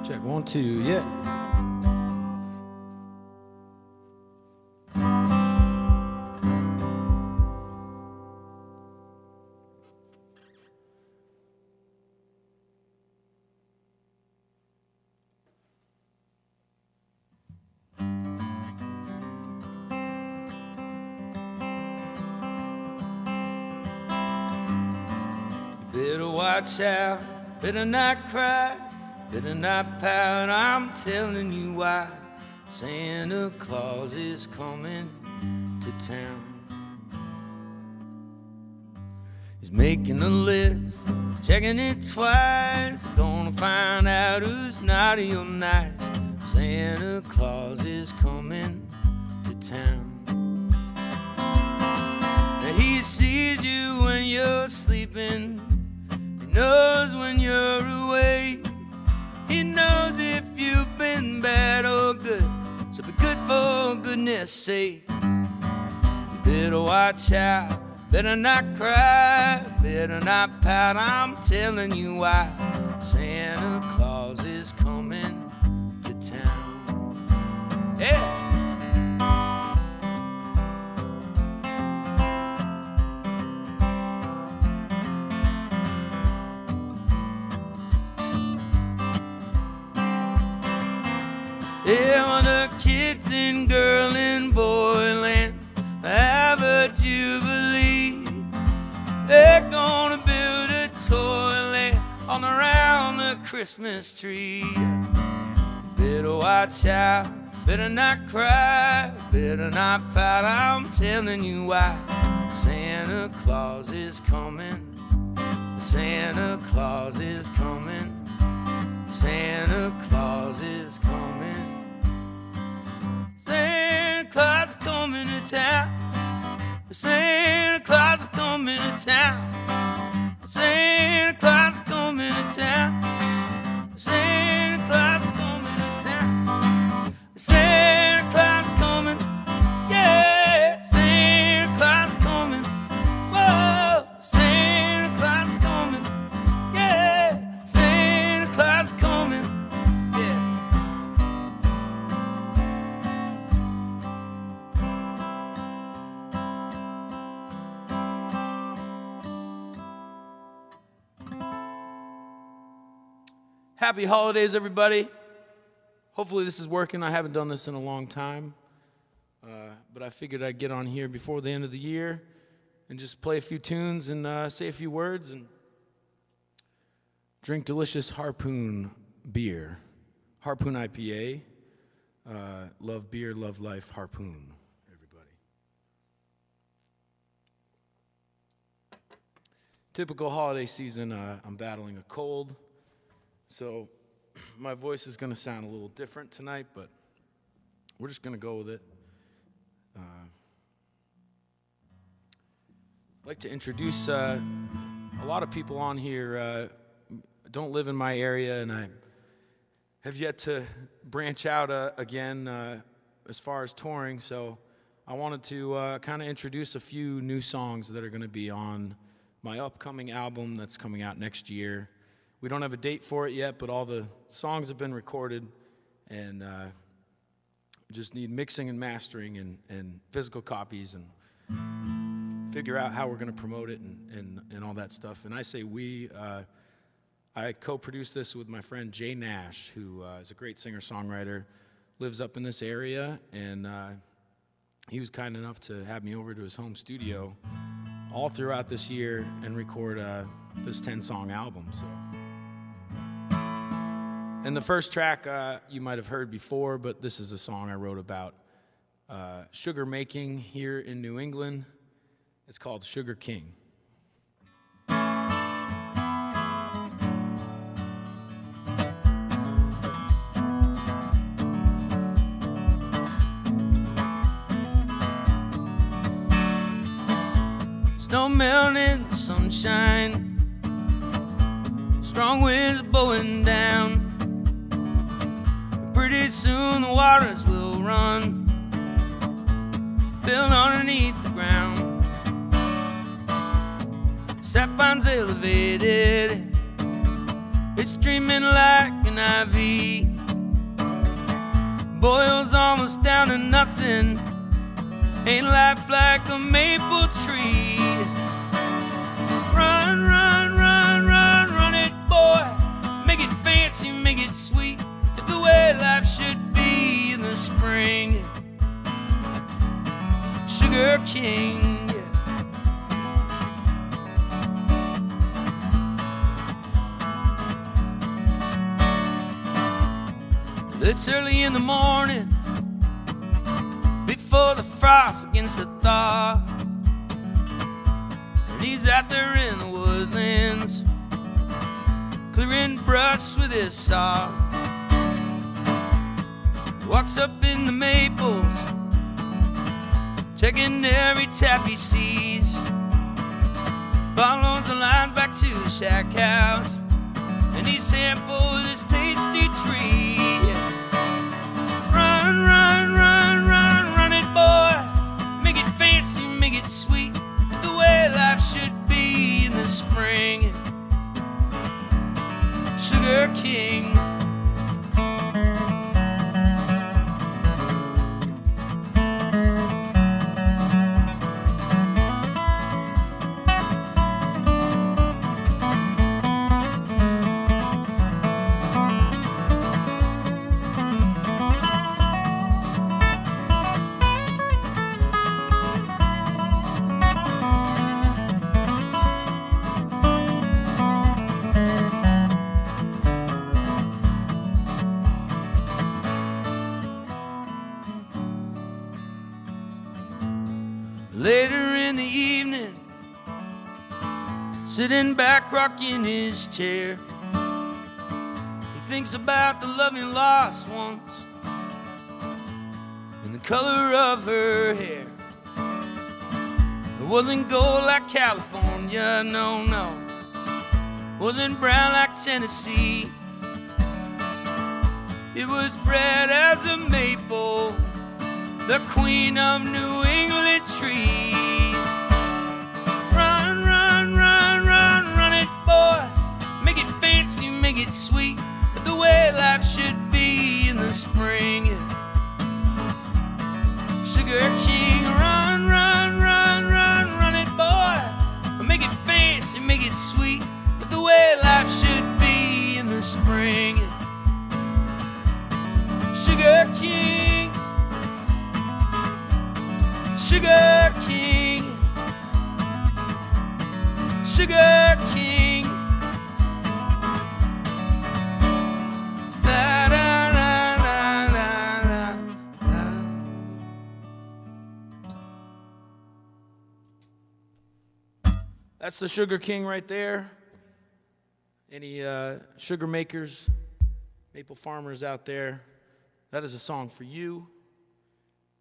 Check 1, 2, yeah. Better watch out, better not cry, better not pout, I'm telling you why. Santa Claus is coming to town. He's making a list, checking it twice, gonna find out who's naughty or nice. Santa Claus is coming to town. Now he sees you when you're sleeping, knows when you're away. He knows if you've been bad or good, so be good for goodness sake. You better watch out, better not cry, better not pout, I'm telling you why. Santa Claus is coming to town. Yeah. Yeah, when the kids in girl and boy land have a jubilee, they're gonna build a toilet all around the Christmas tree. Better watch out, better not cry, better not pout, I'm telling you why. Santa Claus is coming, Santa Claus is coming, Santa Claus is coming. Santa Claus is coming to town. Santa Claus is coming to town. Santa Claus is coming to town. Santa Claus is coming to town. Santa Claus is coming. Yeah, Santa Claus is coming. Whoa, Santa Claus is coming. Yeah, Santa Claus is coming. Happy holidays, everybody. Hopefully this is working. I haven't done this in a long time, but I figured I'd get on here before the end of the year and just play a few tunes and say a few words and drink delicious Harpoon beer. Harpoon IPA. Love beer, love life, Harpoon, everybody. Typical holiday season, I'm battling a cold. So my voice is going to sound a little different tonight, but we're just going to go with it. I'd like to introduce a lot of people on here. Don't live in my area, and I have yet to branch out again as far as touring. So I wanted to kind of introduce a few new songs that are going to be on my upcoming album that's coming out next year. We don't have a date for it yet, but all the songs have been recorded, and just need mixing and mastering and physical copies and figure out how we're going to promote it and all that stuff. And I say we, I co-produced this with my friend Jay Nash, who is a great singer-songwriter, lives up in this area, and he was kind enough to have me over to his home studio all throughout this year and record this 10-song album. So. And the first track you might have heard before, but this is a song I wrote about sugar making here in New England. It's called Sugar King. Snow melting, sunshine, strong winds blowing down. Pretty soon the waters will run, filled underneath the ground. Sapphire's elevated, it's streaming like an IV, boils almost down to nothing. Ain't life like a maple tree? Run, run, run, run, run it, boy. Make it fancy, make it sweet. It's the way life should be in the spring. Sugar King. It's early in the morning, before the frost against the thaw, and he's out there in the woodlands, clearing brush with his saw. Walks up in the maples, checking every tap he sees, follows the lines back to the shack house, and he samples his tasty tree. Run, run, run, run, run it, boy. Make it fancy, make it sweet, the way life should be in the spring. Sugar King. Later in the evening, sitting back rocking his chair, he thinks about the love he lost once and the color of her hair. It wasn't gold like California, no, no. Wasn't brown like Tennessee. It was bred as a maple, the queen of New England trees. Run, run, run, run, run it, boy. Make it fancy, make it sweet, the way life should be in the spring. Sugar King. Run, run, run, run, run it, boy. Make it fancy, make it sweet, the way life should be in the spring. Sugar King. Sugar King, Sugar King. Da, da, da, da, da, da. That's the Sugar King right there. Any sugar makers, maple farmers out there, that is a song for you.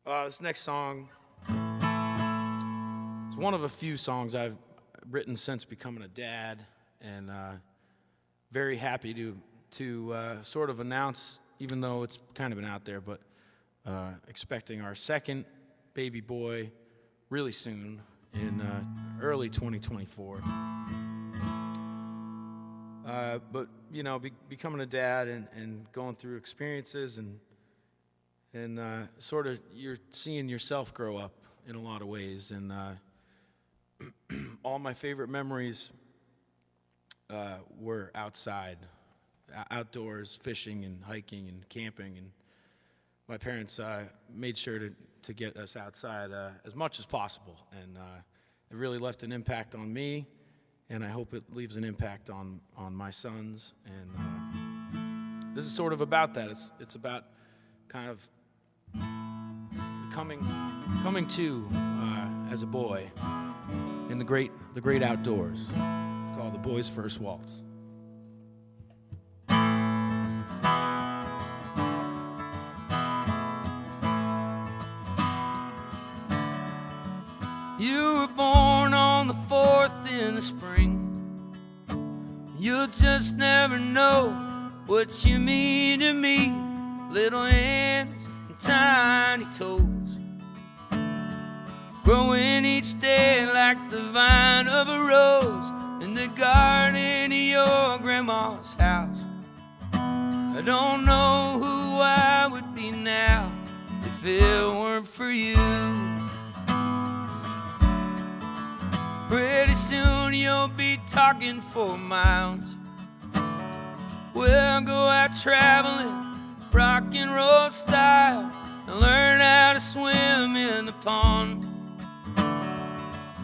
This next song, it's one of a few songs I've written since becoming a dad, and very happy to sort of announce, even though it's kind of been out there, but expecting our second baby boy really soon in early 2024. But you know, becoming a dad and going through experiences and sort of you're seeing yourself grow up in a lot of ways, and all my favorite memories were outside, outdoors, fishing and hiking and camping, and my parents made sure to get us outside as much as possible, and it really left an impact on me, and I hope it leaves an impact on my sons, and this is sort of about that. It's about kind of coming to as a boy in the great outdoors. It's called The Boy's First Waltz. You were born on the 4th in the spring. You'll just never know what you mean to me. Little hands and tiny toes, growing each day like the vine of a rose in the garden of your grandma's house. don't know who I would be now if it weren't for you. Pretty soon you'll be talking for miles. We'll go out traveling, rock and roll style, and learn how to swim in the pond.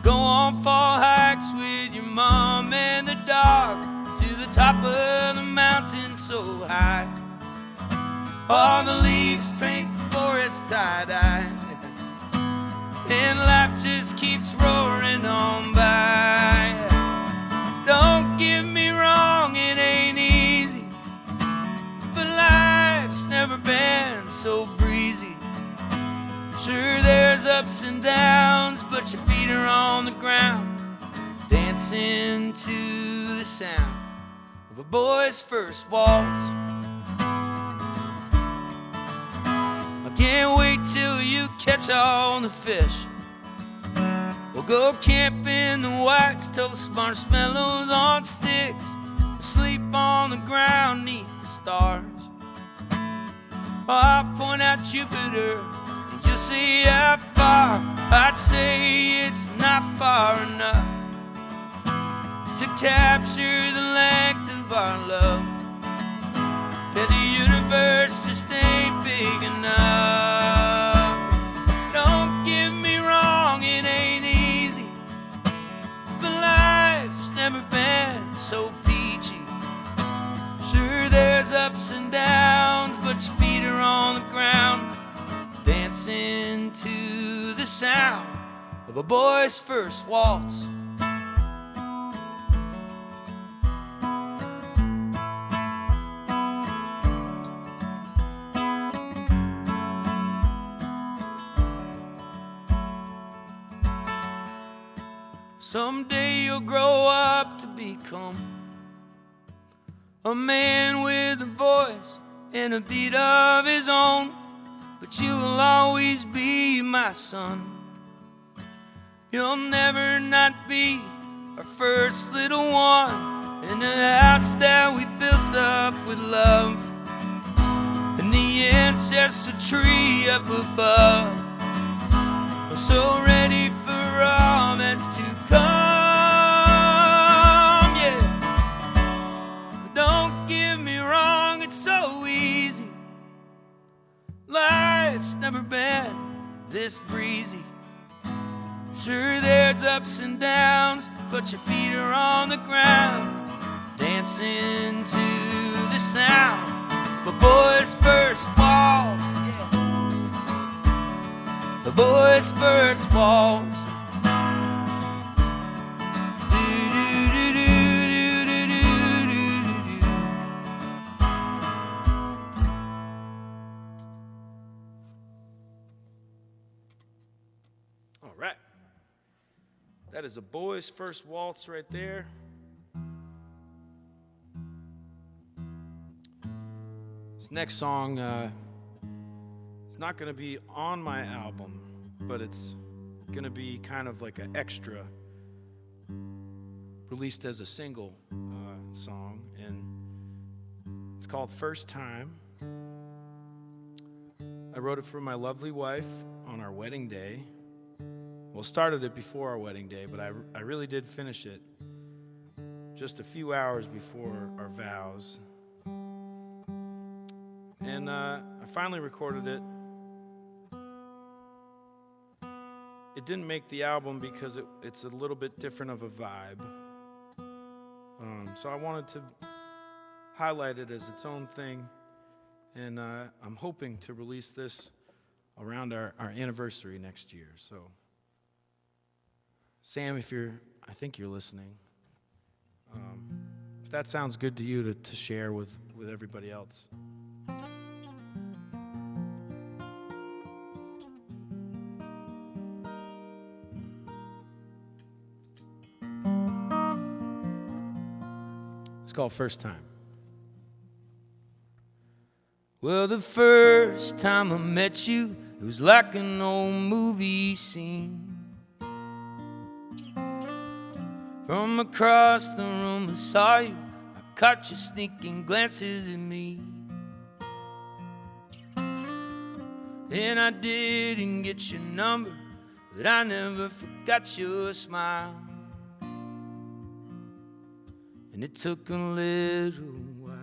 Go on fall hikes with your mom and the dog to the top of the mountain so high. All the leaves paint the forest tie-dye, and life just keeps roaring on by. Don't get me wrong, it ain't easy, but life's never been so breezy. Sure, there's ups and downs, but your feet are on the ground, dancing to the sound of a boy's first waltz. I can't wait till you catch all the fish. We'll go camp in the whites, toast marshmallows on sticks, sleep on the ground neath the stars. I'll point out Jupiter, and you'll see how far. I'd say it's not far enough to capture the length of our love. That the universe just ain't big enough. Don't get me wrong, it ain't easy, but life's never been so peachy. Sure, there's ups and downs, but your feet are on the ground, dancing to the sound of a boy's first waltz. Someday you'll grow up to become a man with a voice and a beat of his own, but you will always be my son. You'll never not be our first little one in a house that we built up with love, and the ancestral tree up above. I'm so ready for all that's to come, yeah. But don't get me wrong, it's so easy. Life's never been this breezy. Sure, there's ups and downs, but your feet are on the ground, dancing to the sound of a boy's first waltz, yeah. The boy's first waltz. All right. That is a boy's first waltz right there. This next song, it's not going to be on my album, but it's going to be kind of like an extra, released as a single song, and it's called First Time. I wrote it for my lovely wife on our wedding day. Well, started it before our wedding day, but I really did finish it just a few hours before our vows. And I finally recorded it. It didn't make the album because it's a little bit different of a vibe. So I wanted to highlight it as its own thing. And I'm hoping to release this around our anniversary next year. So, Sam, I think you're listening. If that sounds good to you to share with everybody else. It's called First Time. Well, the first time I met you, it was like an old movie scene. From across the room I saw you, I caught you sneaking glances at me. And I didn't get your number, but I never forgot your smile. And it took a little while.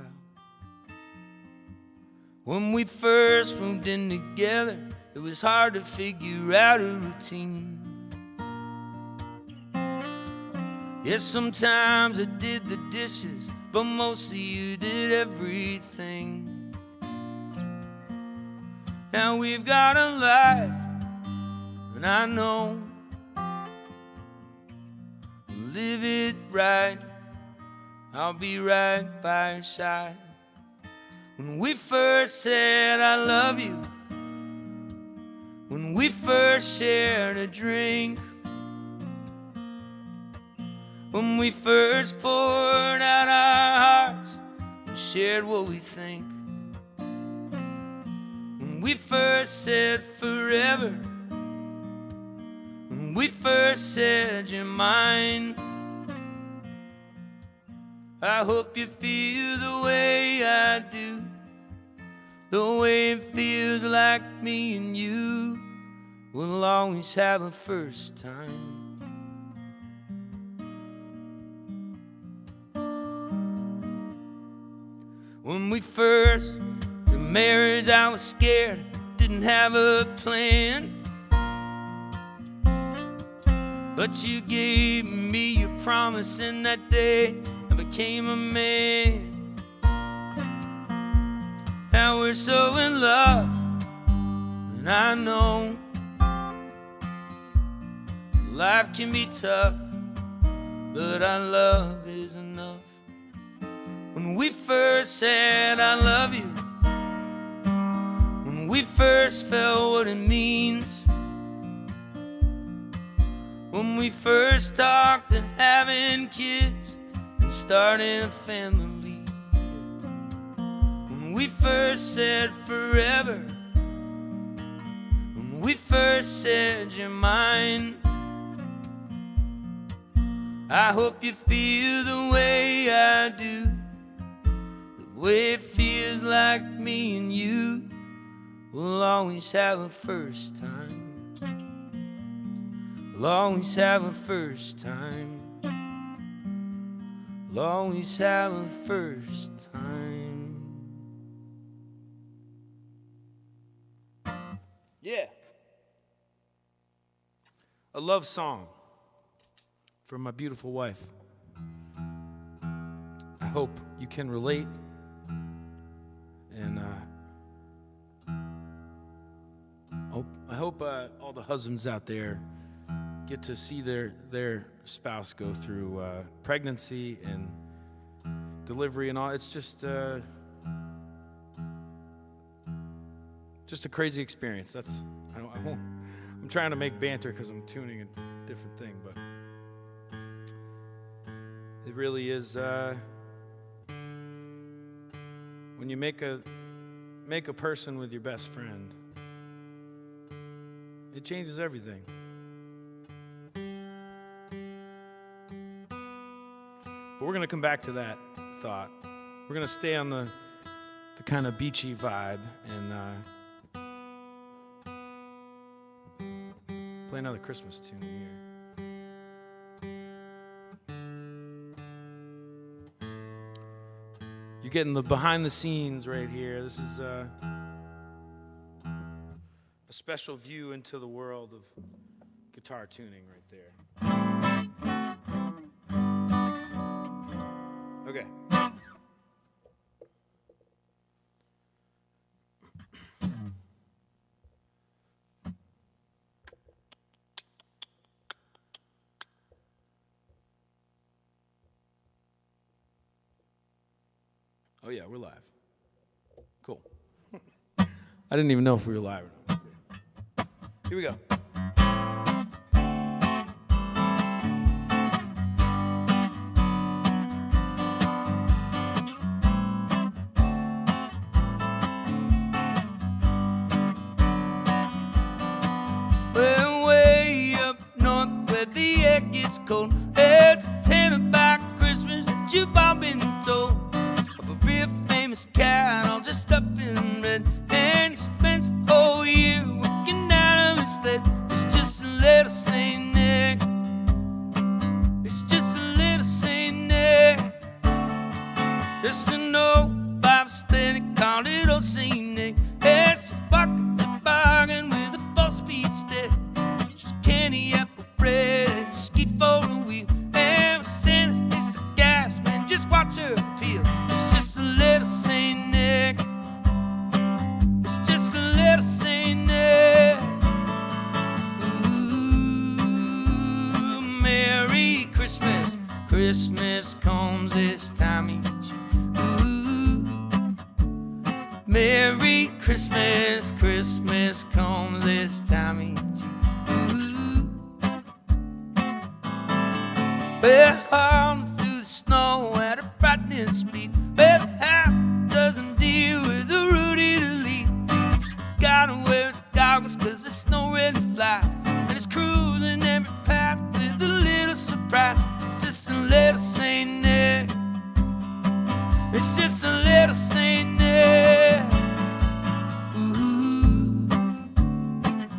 When we first moved in together, it was hard to figure out a routine. Yes, sometimes I did the dishes, but mostly you did everything. Now we've got a life, and I know we'll live it right. I'll be right by your side. When we first said I love you, when we first shared a drink, when we first poured out our hearts and shared what we think, when we first said forever, when we first said you're mine, I hope you feel the way I do, the way it feels like me and you will always have a first time. When we first got married, I was scared, didn't have a plan. But you gave me your promise, and that day I became a man. Now we're so in love, and I know life can be tough, but our love is enough. When we first said I love you, when we first felt what it means, when we first talked of having kids and starting a family, when we first said forever, when we first said you're mine, I hope you feel the way I do, the way it feels like me and you will always have a first time. We'll always have a first time. We'll always have a first time. Yeah. A love song for my beautiful wife. I hope you can relate, and I hope all the husbands out there get to see their spouse go through pregnancy and delivery and all. It's just a crazy experience. I'm trying to make banter because I'm tuning a different thing, but it really is. When you make a person with your best friend, it changes everything. But we're going to come back to that thought. We're going to stay on the kind of beachy vibe and play another Christmas tune here. You're getting the behind the scenes right here. This is a special view into the world of guitar tuning right there. Okay. Oh yeah, we're live. Cool. I didn't even know if we were live or not. Here we go. Well, way up north where the air gets cold, there's a tale about Christmas that you've all been told. Real famous cat all dressed up in red, and he spends the whole year Christmas comes this time each year. Ooh. Merry Christmas, Christmas comes this time each year. Ooh. Well, hauling through the snow at a frightening speed. Well, half a dozen deer with a Rudy to lead. He's gotta wear his goggles 'cause the snow really flies. And he's cruising every path with a little surprise. It's just a little Saint Nick. It's just a little Saint Nick. Ooh.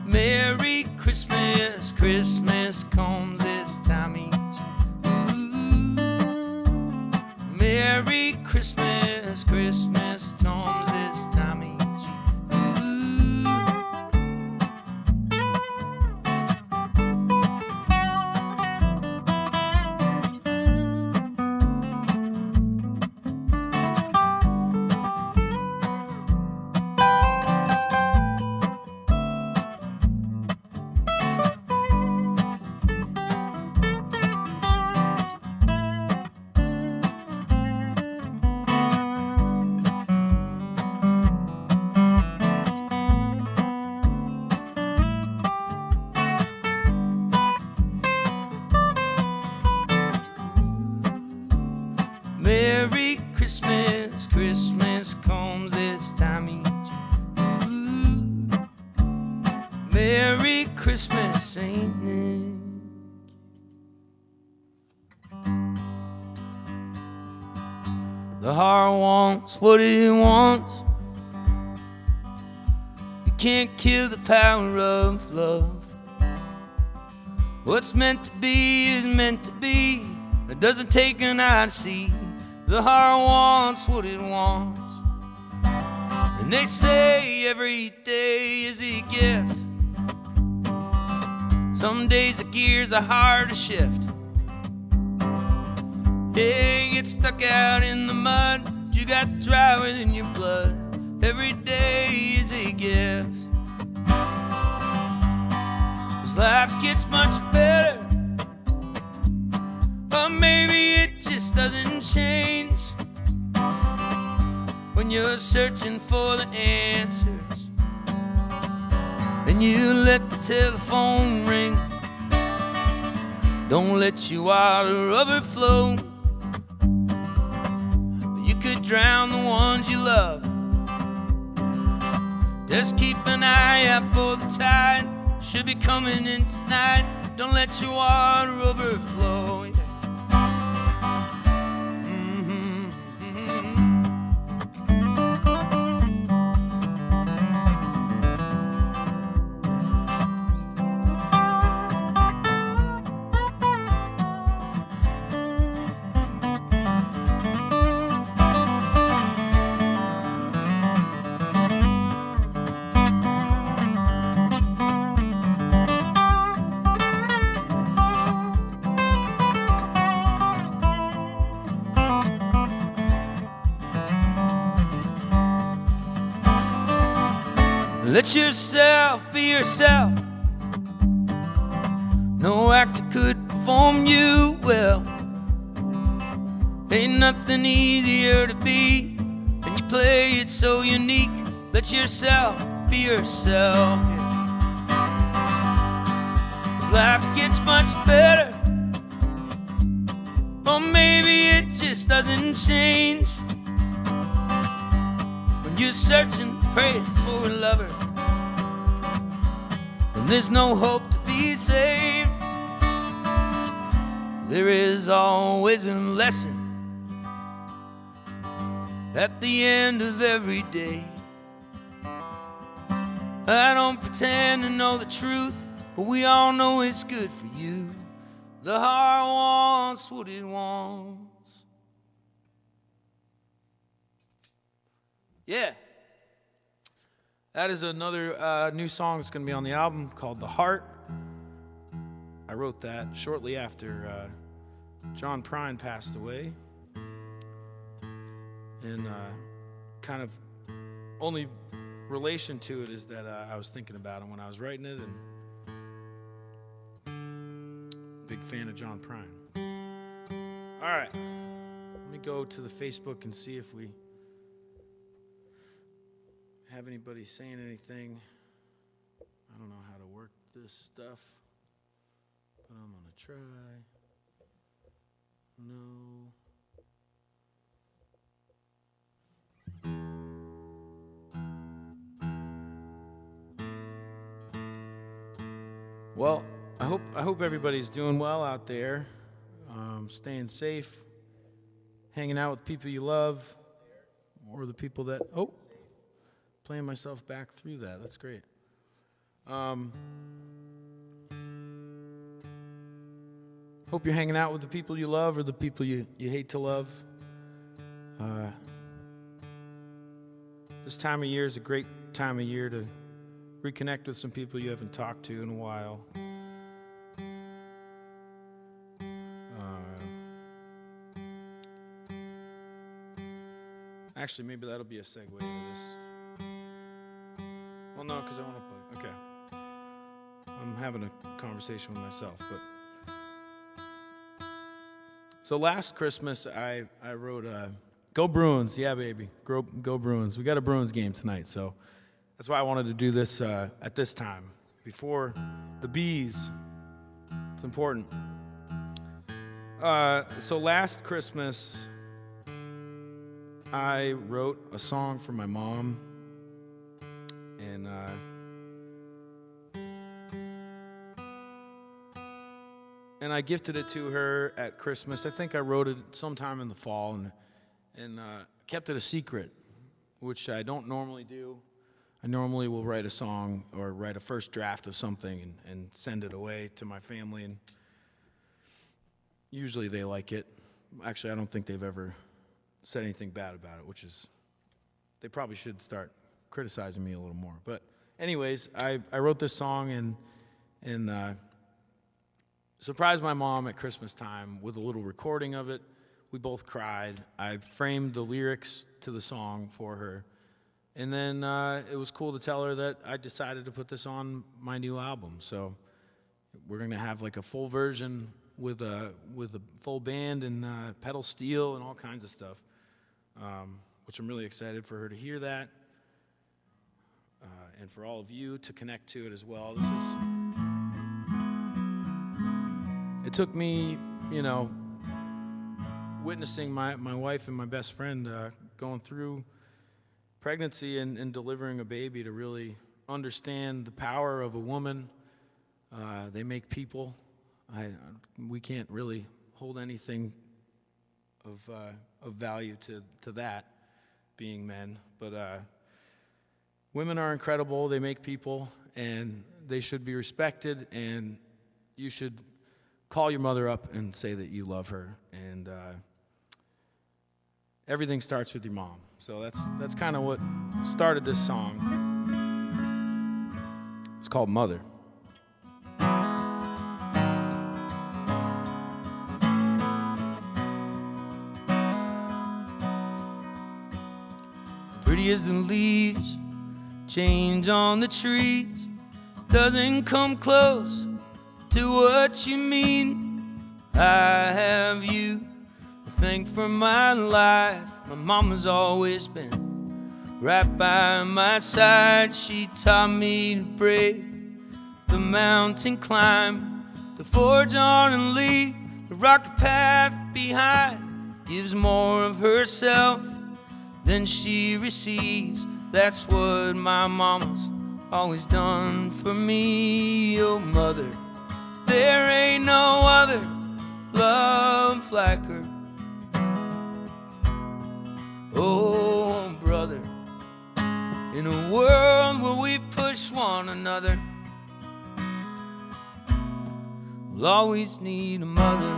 Merry Christmas, Christmas comes this time each year. Ooh. Merry Christmas, Christmas comes this time each year. Merry Christmas, Christmas comes this time each year. Ooh. Merry Christmas, Saint Nick. The heart wants what it wants. You can't kill the power of love. What's meant to be is meant to be. It doesn't take an eye to see. The heart wants what it wants. And they say every day is a gift. Some days the gears are hard to shift. Hey, get stuck out in the mud. You got to drive it in your blood. Every day is a gift. 'Cause life gets much better, but maybe it just doesn't change when you're searching for the answers and you let the telephone ring. Don't let your water overflow. You could drown the ones you love. Just keep an eye out for the tide. Should be coming in tonight. Don't let your water overflow. Let yourself be yourself. No actor could perform you well. Ain't nothing easier to be, and you play it so unique. Let yourself be yourself. Yeah. 'Cause life gets much better, or maybe it just doesn't change when you're searching, praying for a lover. There's no hope to be saved. There is always a lesson at the end of every day. I don't pretend to know the truth, but we all know it's good for you. The heart wants what it wants. Yeah. That is another new song that's going to be on the album called The Heart. I wrote that shortly after John Prine passed away. And kind of only relation to it is that I was thinking about him when I was writing it, and big fan of John Prine. All right. Let me go to the Facebook and see if we have anybody saying anything. I don't know how to work this stuff, but I'm going to try. No. Well, I hope everybody's doing well out there, staying safe, hanging out with people you love, or the people that, playing myself back through that. That's great. Hope you're hanging out with the people you love or the people you hate to love. This time of year is a great time of year to reconnect with some people you haven't talked to in a while. Actually, maybe that'll be a segue to this. Well, no, because I want to play. Okay. I'm having a conversation with myself, but... So last Christmas, I wrote, Go Bruins, yeah, baby, go Bruins. We got a Bruins game tonight, so that's why I wanted to do this at this time, before the Bees. It's important. So last Christmas, I wrote a song for my mom, and I gifted it to her at Christmas. I think I wrote it sometime in the fall and kept it a secret, which I don't normally do. I normally will write a song or write a first draft of something and send it away to my family, and usually they like it. Actually, I don't think they've ever said anything bad about it, which is, they probably should start criticizing me a little more. But anyways, I wrote this song and surprised my mom at Christmas time with a little recording of it. We both cried. I framed the lyrics to the song for her. And then it was cool to tell her that I decided to put this on my new album. So we're going to have like a full version with a full band and pedal steel and all kinds of stuff, which I'm really excited for her to hear that, and for all of you to connect to it as well. It took me, witnessing my wife and my best friend going through pregnancy and delivering a baby to really understand the power of a woman. They make people. We can't really hold anything of value to that, being men. But women are incredible. They make people, and they should be respected, and you should call your mother up and say that you love her. And everything starts with your mom. So that's kind of what started this song. It's called Mother. Pretty as the leaves change on the trees, doesn't come close to what you mean. I have you to thank for my life. My mama's always been right by my side. She taught me to brave the mountain climb, to forge on and leave the rocky path behind. Gives more of herself than she receives. That's what my mama's always done for me. Oh, mother, there ain't no other love like her. Oh, brother, in a world where we push one another, we'll always need a mother.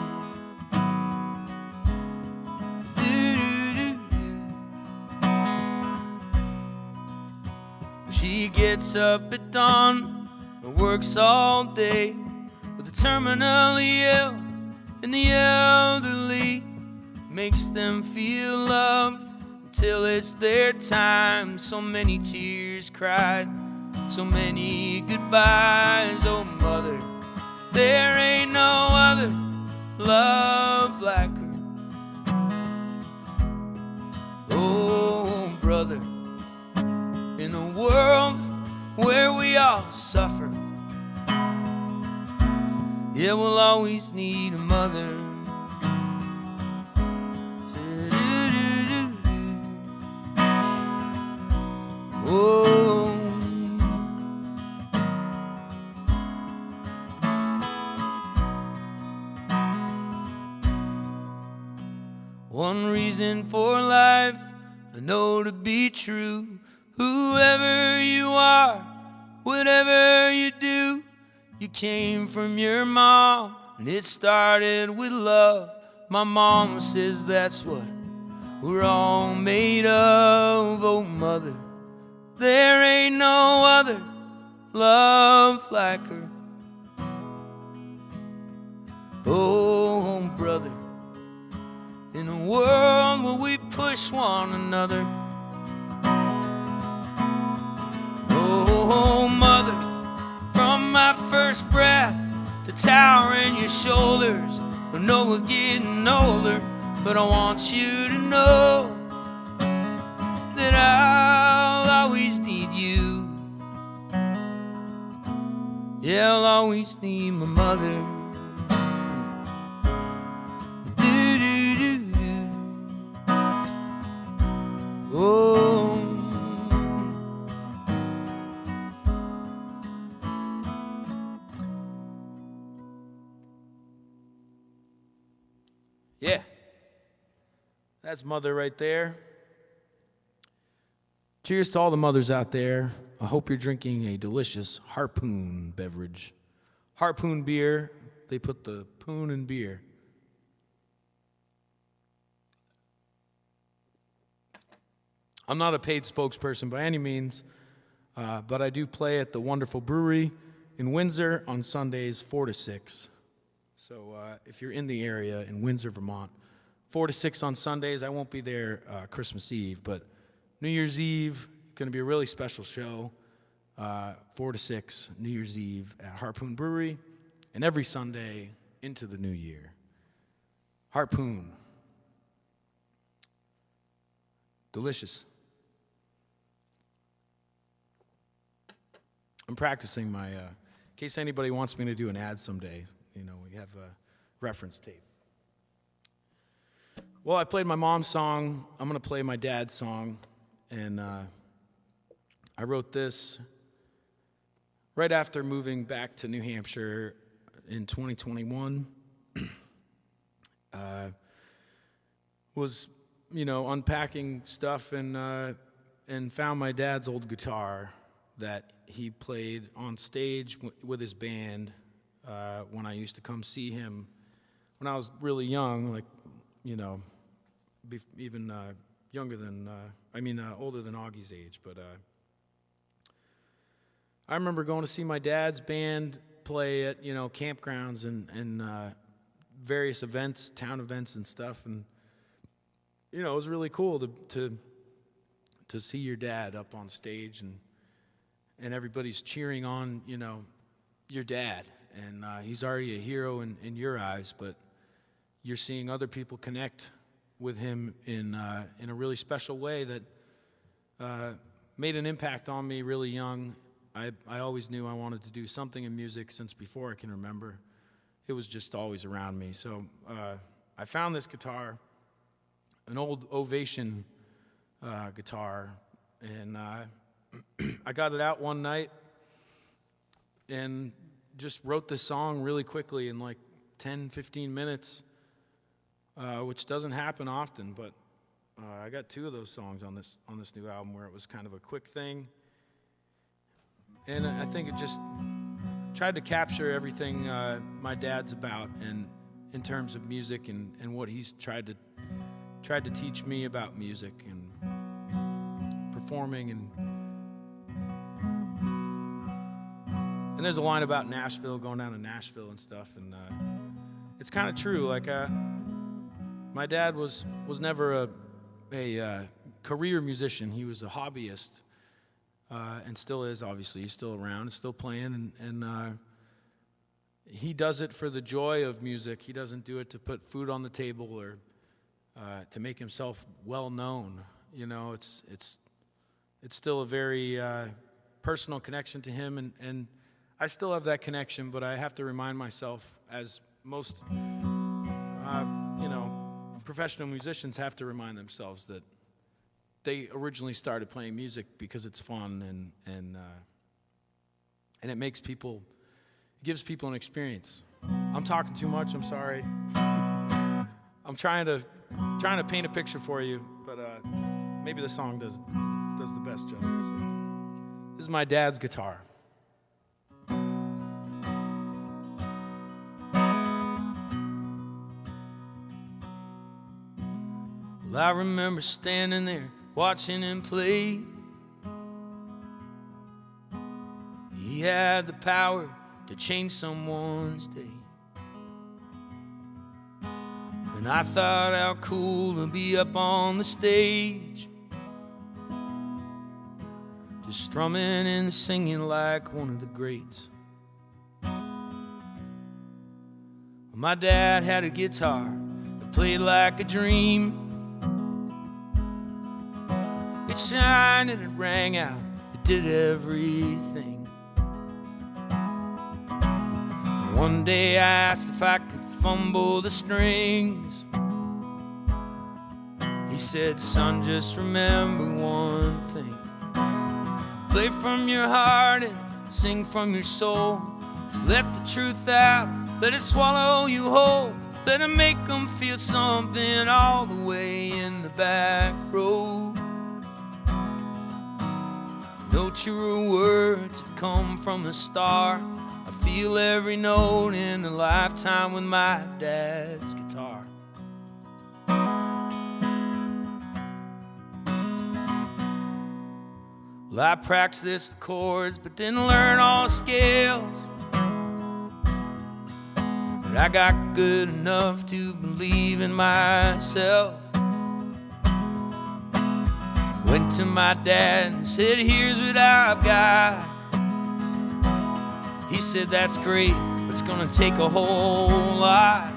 She gets up at dawn and works all day with the terminally ill and the elderly, makes them feel loved until it's their time. So many tears cried, so many goodbyes. Oh, mother, there ain't no other love like her. all suffer. Yeah, we'll always need a mother. Oh, one reason for life I know to be true. Whoever you are, whatever you do, you came from your mom, and it started with love. My mom says that's what we're all made of. Oh, mother, there ain't no other love like her. Oh, brother, in a world where we push one another. Oh, mother, from my first breath to towering your shoulders. I know we're getting older, but I want you to know that I'll always need you. Yeah, I'll always need my mother. Oh, Yeah, that's mother right there. Cheers to all the mothers out there. I hope you're drinking a delicious Harpoon beverage. Harpoon beer, they put the poon in beer. I'm not a paid spokesperson by any means, but I do play at the wonderful brewery in Windsor on Sundays 4 to 6. So if you're in the area in Windsor, Vermont, 4 to 6 on Sundays. I won't be there Christmas Eve, but New Year's Eve, going to be a really special show. 4 to 6, New Year's Eve at Harpoon Brewery, and every Sunday into the new year. Harpoon. Delicious. I'm practicing my, in case anybody wants me to do an ad someday, you know, we have a reference tape. Well, I played my mom's song. I'm going to play my dad's song. And I wrote this right after moving back to New Hampshire in 2021. Was, you know, unpacking stuff and found my dad's old guitar that he played on stage with his band when I used to come see him when I was really young, like, you know, even younger than, older than Augie's age. But I remember going to see my dad's band play at, you know, campgrounds and various events, town events and stuff. And, you know, it was really cool to see your dad up on stage and everybody's cheering on, you know, your dad. And he's already a hero in your eyes, but you're seeing other people connect with him in a really special way that made an impact on me really young. I always knew I wanted to do something in music since before I can remember. It was just always around me. So I found this guitar, an old Ovation guitar, and I got it out one night and just wrote this song really quickly in like 10, 15 minutes, which doesn't happen often, but I got 2 of those songs on this new album where it was kind of a quick thing. And I think it just tried to capture everything my dad's about, and in terms of music and what he's tried to teach me about music and performing. And there's a line about Nashville, going down to Nashville and stuff, and it's kind of true. Like my dad was never a career musician. He was a hobbyist. And still is, obviously. He's still around and still playing, and he does it for the joy of music. He doesn't do it to put food on the table or to make himself well known. You know, it's still a very personal connection to him, and I still have that connection, but I have to remind myself, as most professional musicians have to remind themselves, that they originally started playing music because it's fun and it makes people, it gives people an experience. I'm talking too much, I'm sorry. I'm trying to paint a picture for you, but maybe the song does the best justice. This is my dad's guitar. Well, I remember standing there watching him play. He had the power to change someone's day. And I thought how cool to be up on the stage, just strumming and singing like one of the greats. My dad had a guitar that played like a dream. It shined and it rang out, it did everything. One day I asked if I could fumble the strings. He said, son, just remember one thing. Play from your heart and sing from your soul. Let the truth out, let it swallow you whole. Let it make them feel something all the way in the back row. No truer words have come from a star. I feel every note in a lifetime with my dad's guitar. Well, I practiced the chords but didn't learn all the scales. But I got good enough to believe in myself. Went to my dad and said, here's what I've got. He said, that's great, but it's gonna take a whole lot.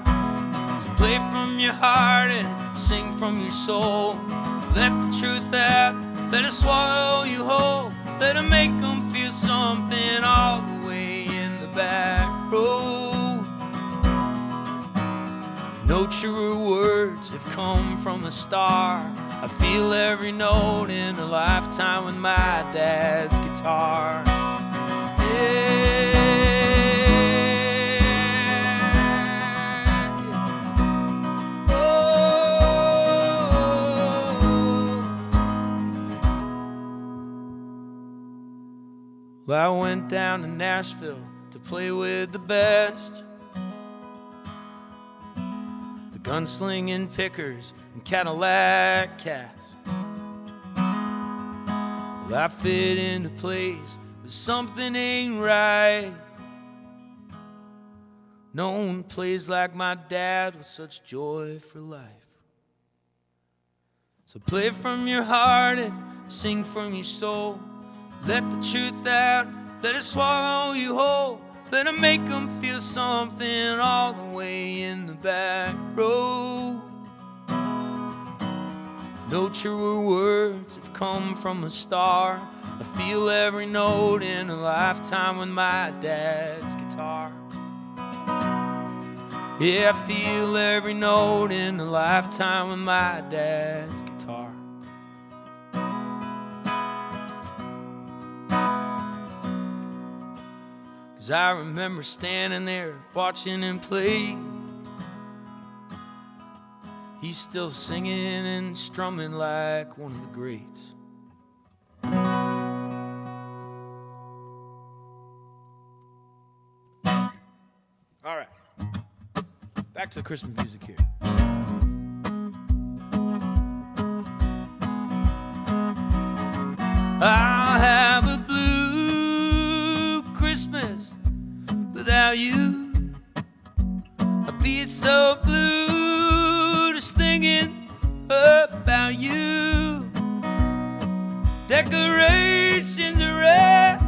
So play from your heart and sing from your soul. Let the truth out, let it swallow you whole. Let it make them feel something all the way in the back row. No truer words have come from a star. I feel every note in a lifetime with my dad's guitar. Yeah. Oh. Well, I went down to Nashville to play with the best. Gunslinging pickers and Cadillac cats. Well, I fit into place, but something ain't right. No one plays like my dad with such joy for life. So play from your heart and sing from your soul. Let the truth out, let it swallow you whole. Let it make them feel something all the way in the back row. No truer words have come from a star. I feel every note in a lifetime with my dad's guitar. Yeah, I feel every note in a lifetime with my dad's guitar. Cause I remember standing there watching him play. He's still singing and strumming like one of the greats. All right, back to the Christmas music here. I'll have a blue Christmas without you. I'd be so blue just thinking about you. Decorations are red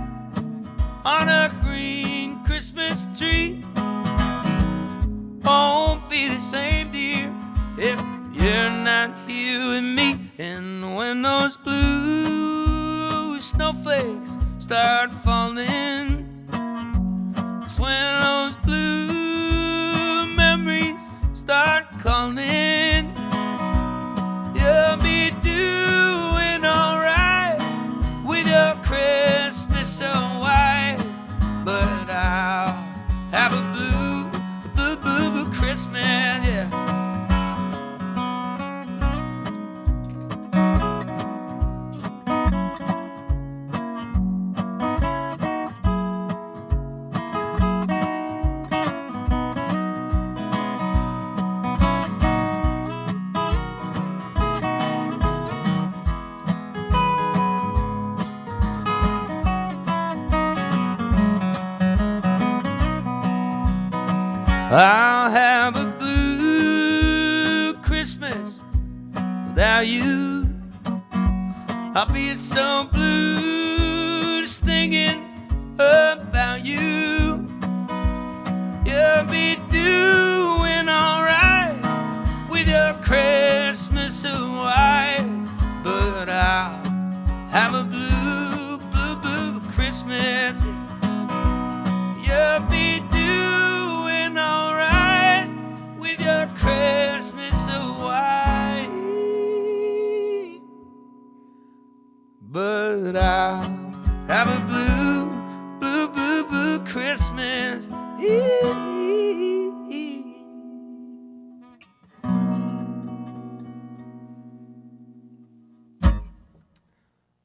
on a green Christmas tree. Won't be the same, dear, if you're not here with me. And when those blue snowflakes start start falling. It's when those blue memories start calling. You'll be doing alright with your Christmas so white, but I'll have a blue Christmas, yeah. I'll have a blue Christmas without you. I'll be so blue just thinking about you. You'll be doing alright with your Christmas so white, but I'll have a blue Christmas. You'll be doing alright with your Christmas so white, but I'll have a blue Christmas.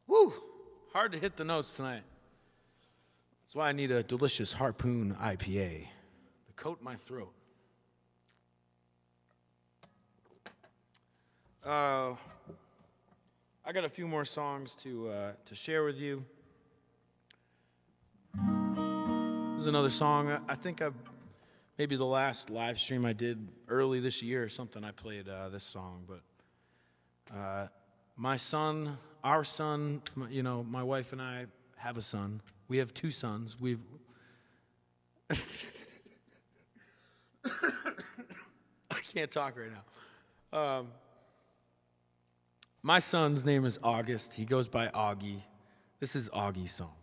Woo! Hard to hit the notes tonight. That's why I need a delicious Harpoon IPA to coat my throat. I got a few more songs to share with you. This is another song. I think maybe the last live stream I did early this year or something, I played this song. But my son, our son, my wife and I have a son. We have two sons. I can't talk right now. My son's name is August. He goes by Augie. This is Augie's song.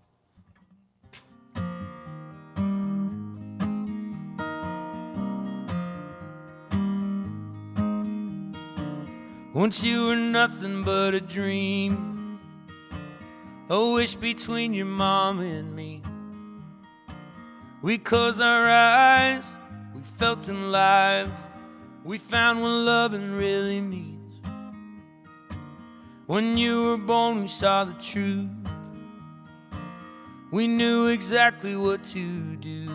Once you were nothing but a dream, a wish between your mom and me. We closed our eyes, we felt alive, we found what loving really means. When you were born, we saw the truth, we knew exactly what to do.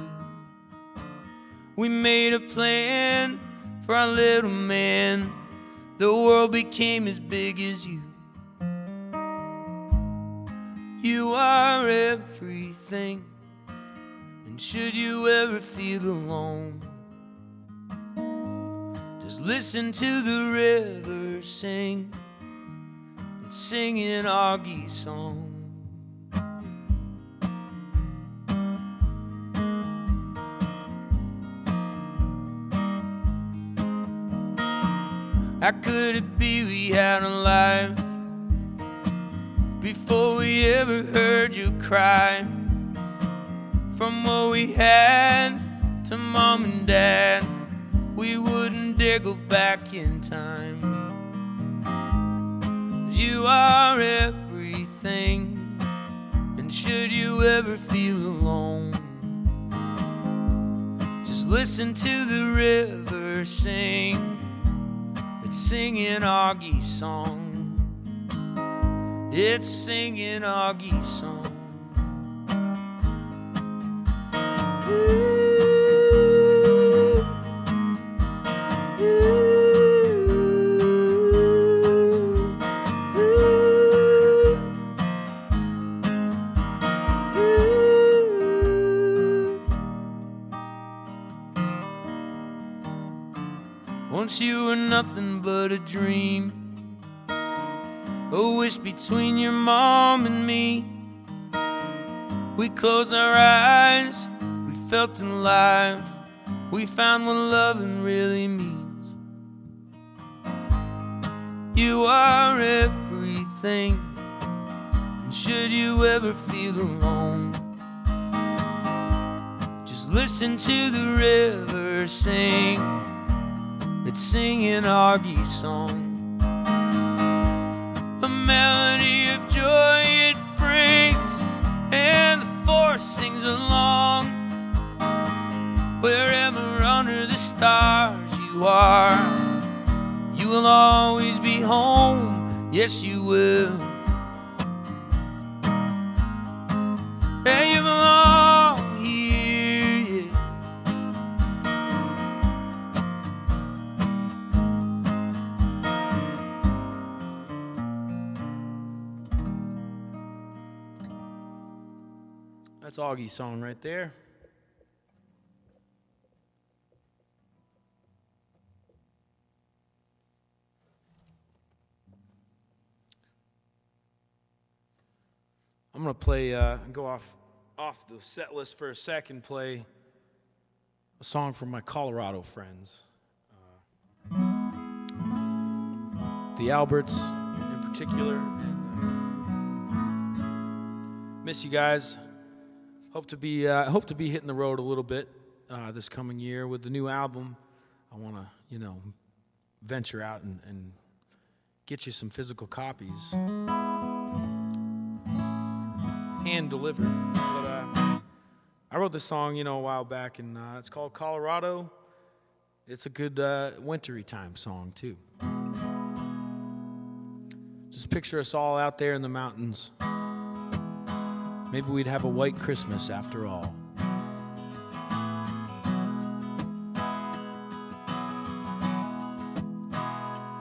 We made a plan for our little man, the world became as big as you. You are everything, and should you ever feel alone, just listen to the river sing. It's singing Augie's song. How could it be we had a life before we ever heard you cry? From what we had to mom and dad, we wouldn't dare go back in time. 'Cause you are everything, and should you ever feel alone, just listen to the river sing. It's singing Augie's song. It's singing Augie's song. Once you were nothing but a dream, a wish between your mom and me. We closed our eyes, we felt alive, we found what loving really means. You are everything, and should you ever feel alone, just listen to the river sing. It's singing Augie song, a melody of joy it brings, and the force sings along. Wherever under the stars you are, you will always be home. Yes, you will. Yeah, you belong here, yeah. That's Augie's song right there. I'm gonna play, go off the set list for a second, play a song from my Colorado friends. The Alberts in particular. And, miss you guys. Hope to be hitting the road a little bit this coming year with the new album. I wanna, venture out and get you some physical copies. Hand delivered. But I wrote this song, a while back, and it's called Colorado. It's a good wintry time song too. Just picture us all out there in the mountains. Maybe we'd have a white Christmas after all.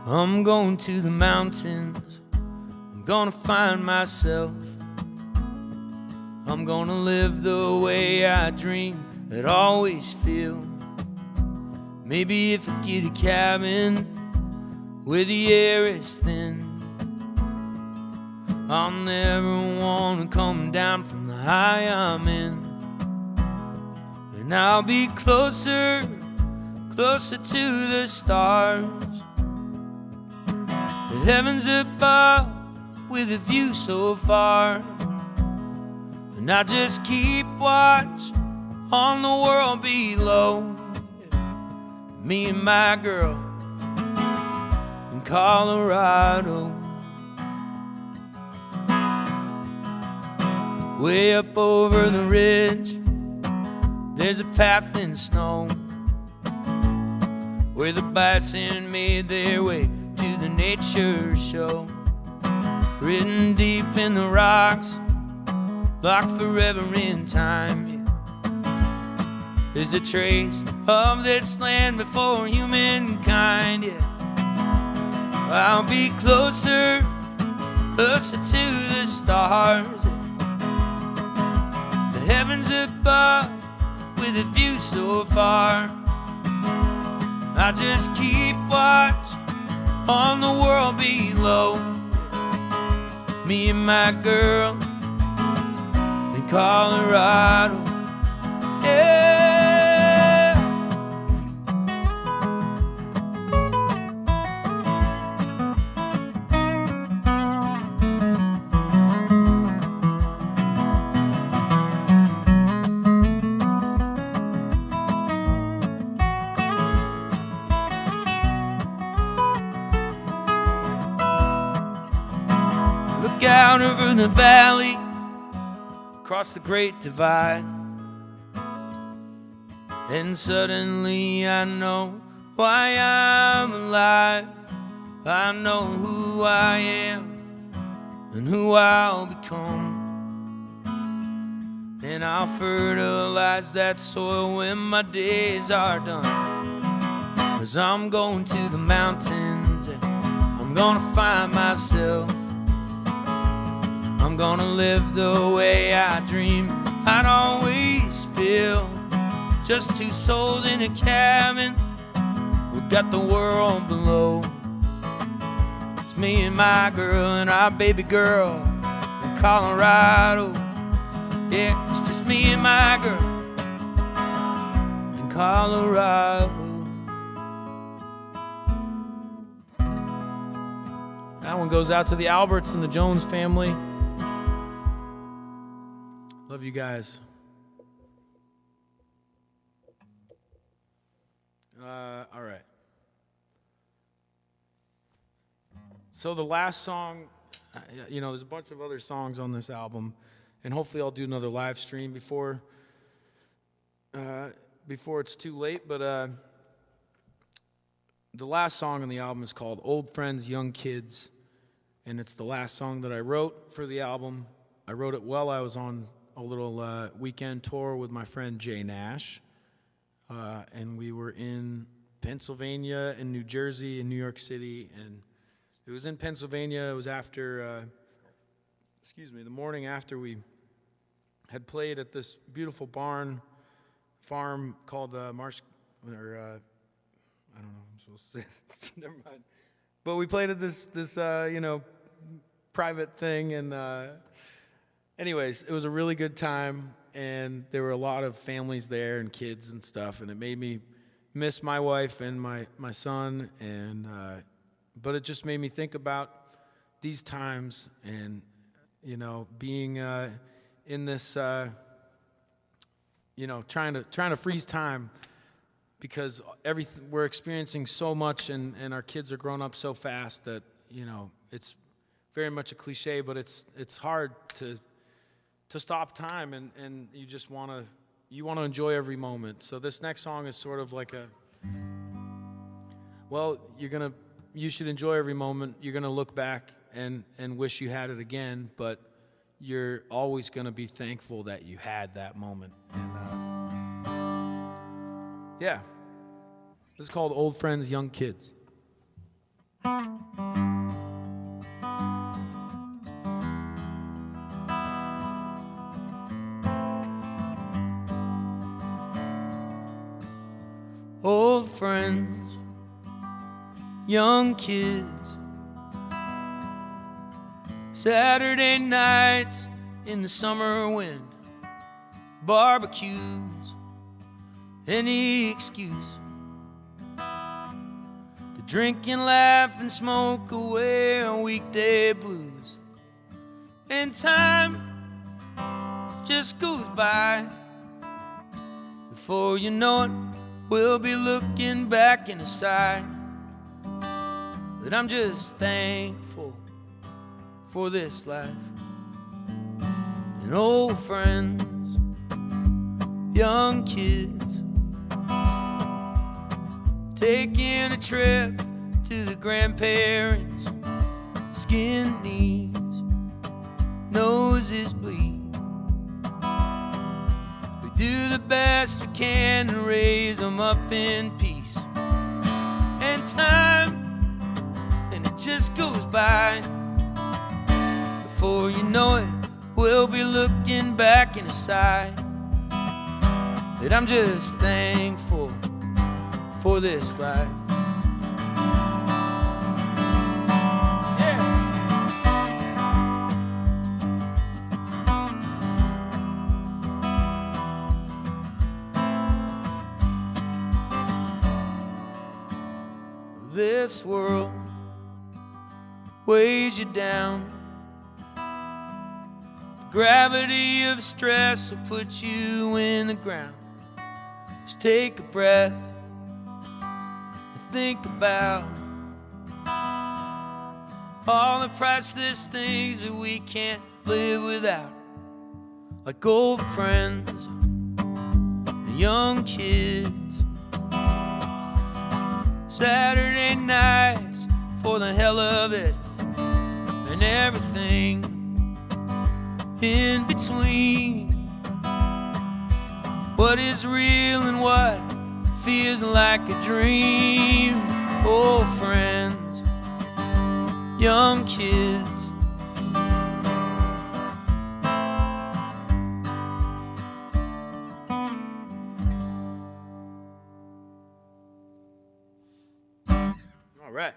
I'm going to the mountains. I'm gonna find myself. I'm gonna live the way I dream, I'd always feel. Maybe if I get a cabin where the air is thin, I'll never wanna come down from the high I'm in. And I'll be closer, closer to the stars. The heavens above with a view so far. And I just keep watch on the world below. Me and my girl in Colorado. Way up over the ridge, there's a path in snow where the bison made their way to the nature show. Written deep in the rocks, locked forever in time, yeah. There's a trace of this land before humankind, yeah. I'll be closer, closer to the stars, yeah. The heavens above with a view so far. I just keep watch on the world below. Me and my girl in Colorado, yeah. Look out over the valley, across the great divide, and suddenly I know why I'm alive. I know who I am and who I'll become, and I'll fertilize that soil when my days are done. 'Cause I'm going to the mountains and I'm gonna find myself. I'm gonna live the way I dream I'd always feel. Just two souls in a cabin, we've got the world below. It's me and my girl and our baby girl in Colorado. Yeah, it's just me and my girl in Colorado. That one goes out to the Alberts and the Jones family. Love you guys. All right. So the last song, there's a bunch of other songs on this album, and hopefully I'll do another live stream before it's too late. But the last song on the album is called Old Friends, Young Kids, and it's the last song that I wrote for the album. I wrote it while I was on a little weekend tour with my friend Jay Nash, and we were in Pennsylvania and New Jersey and New York City, and it was in Pennsylvania. It was after, the morning after we had played at this beautiful farm called Marsh, I don't know, I'm supposed to say it. Never mind. But we played at this private thing, and anyways, it was a really good time, and there were a lot of families there and kids and stuff, and it made me miss my wife and my son, and but it just made me think about these times and, being in this, trying to freeze time, because we're experiencing so much, and our kids are growing up so fast that, it's very much a cliche, but it's hard to stop time, and you just want to enjoy every moment. So this next song is sort of like you should enjoy every moment. You're gonna look back and wish you had it again, but you're always gonna be thankful that you had that moment. And yeah, this is called Old Friends, Young Kids. Old friends, young kids, Saturday nights in the summer wind, barbecues, any excuse to drink and laugh and smoke away our weekday blues. And time just goes by. Before you know it, we'll be looking back in a sigh that I'm just thankful for this life. And old friends, young kids, taking a trip to the grandparents, skin knees, noses bleed. We do the best we can and raise them up in peace. And time, and it just goes by. Before you know it, we'll be looking back in a sigh that I'm just thankful for this life. This world weighs you down. The gravity of stress will put you in the ground. Just take a breath and think about all the priceless things that we can't live without, like old friends and young kids, Saturday nights for the hell of it, and everything in between. What is real and what feels like a dream. Old friends, young kids, all right.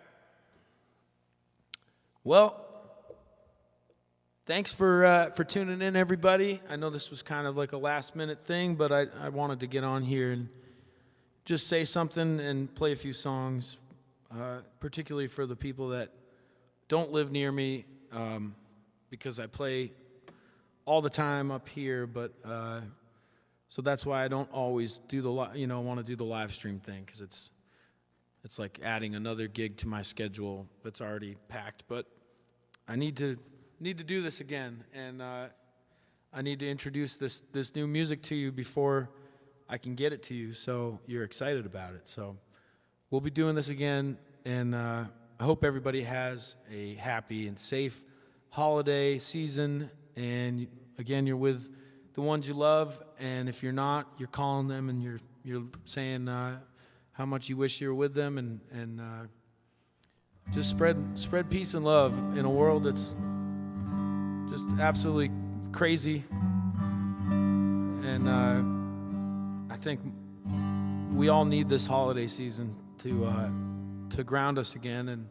Well, thanks for tuning in, everybody. I know this was kind of like a last-minute thing, but I wanted to get on here and just say something and play a few songs, particularly for the people that don't live near me, because I play all the time up here, but so that's why I don't always do want to do the live stream thing, because it's like adding another gig to my schedule that's already packed. But I need to do this again, and I need to introduce this new music to you before I can get it to you, so you're excited about it. So we'll be doing this again, and I hope everybody has a happy and safe holiday season. And again, you're with the ones you love, and if you're not, you're calling them and you're saying how much you wish you were with them, and just spread peace and love in a world that's just absolutely crazy. And I think we all need this holiday season to ground us again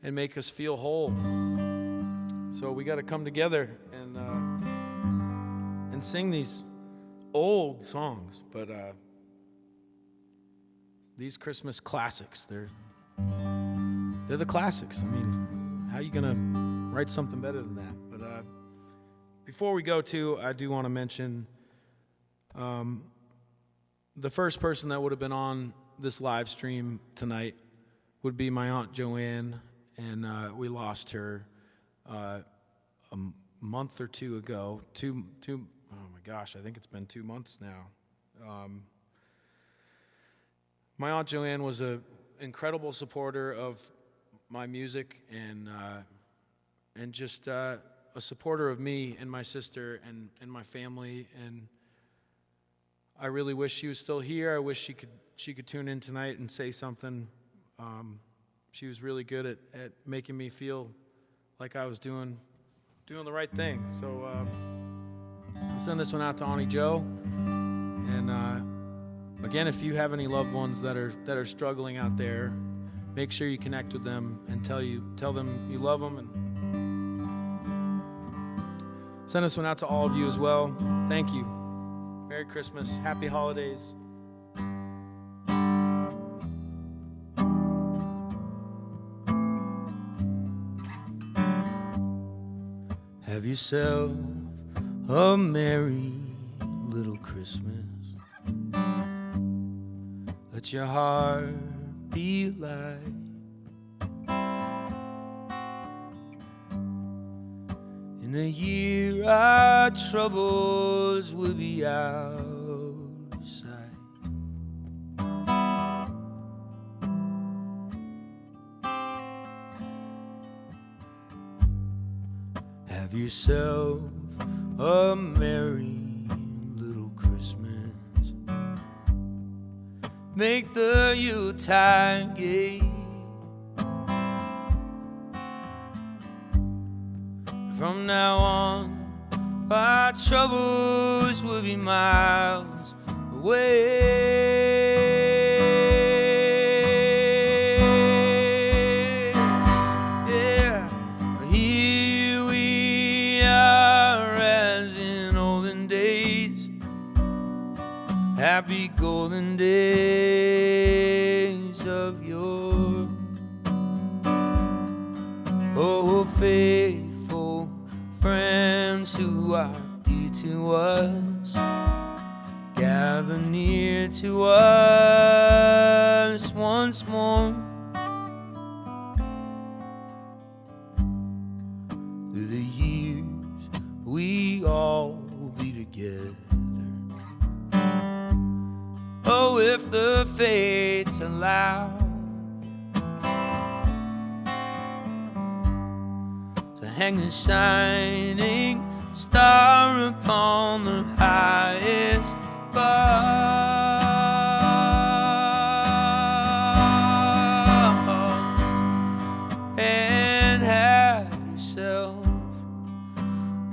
and make us feel whole. So we got to come together and sing these old songs, but these Christmas classics, they're the classics. I mean, how are you gonna write something better than that? But before we go to, I do want to mention the first person that would have been on this live stream tonight would be my Aunt Joanne, and we lost her a month or two ago. Oh my gosh, I think it's been 2 months now. My Aunt Joanne was an incredible supporter of my music, and just a supporter of me and my sister and my family. And I really wish she was still here. I wish she could tune in tonight and say something. She was really good at making me feel like I was doing the right thing. So I'll send this one out to Auntie Joe. And again, if you have any loved ones that are struggling out there, make sure you connect with them and tell them you love them. And send this one out to all of you as well. Thank you. Merry Christmas. Happy holidays. Have yourself a merry little Christmas. Let your heart be light. In a year our troubles will be out of sight. Have yourself a merry little Christmas. Make the Yuletide gay. From now on, our troubles will be miles away. Yeah, here we are as in olden days. Happy golden days of yore. Oh, faithful friends who are dear to us, gather near to us once more. Through the years we all will be together. Oh, if the fates allow, hang a shining star upon the highest bar, and have yourself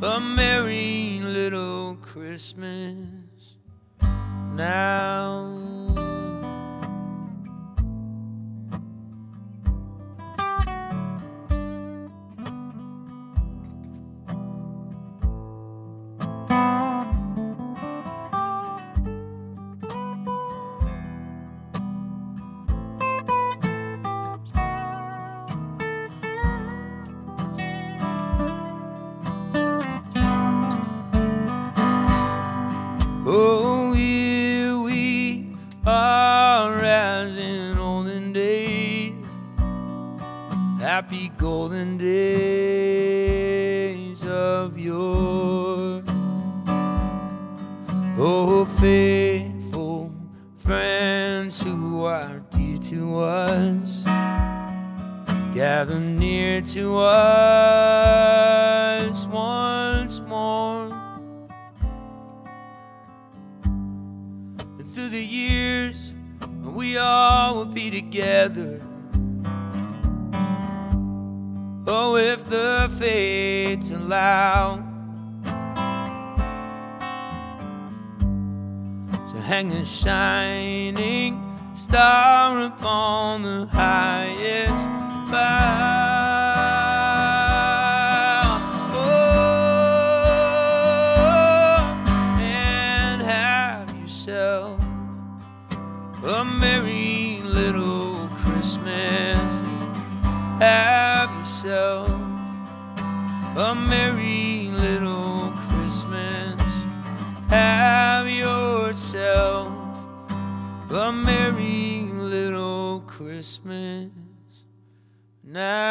a merry little Christmas now. happy golden days of yore. Oh, faithful friends who are dear to us, gather near to us once more. And through the years, we all will be together. Oh, if the fates allow, to hang a shining star upon the highest bough. Oh, and have yourself a merry little Christmas. Have yourself a merry little Christmas. Have yourself a merry little Christmas now.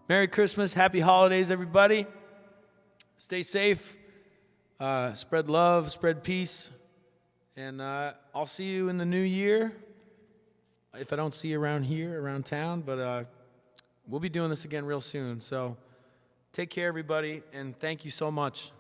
Merry Christmas, happy holidays, everybody. Stay safe, spread love, spread peace, and I'll see you in the new year. If I don't see you around here, around town, but we'll be doing this again real soon. So take care, everybody, and thank you so much.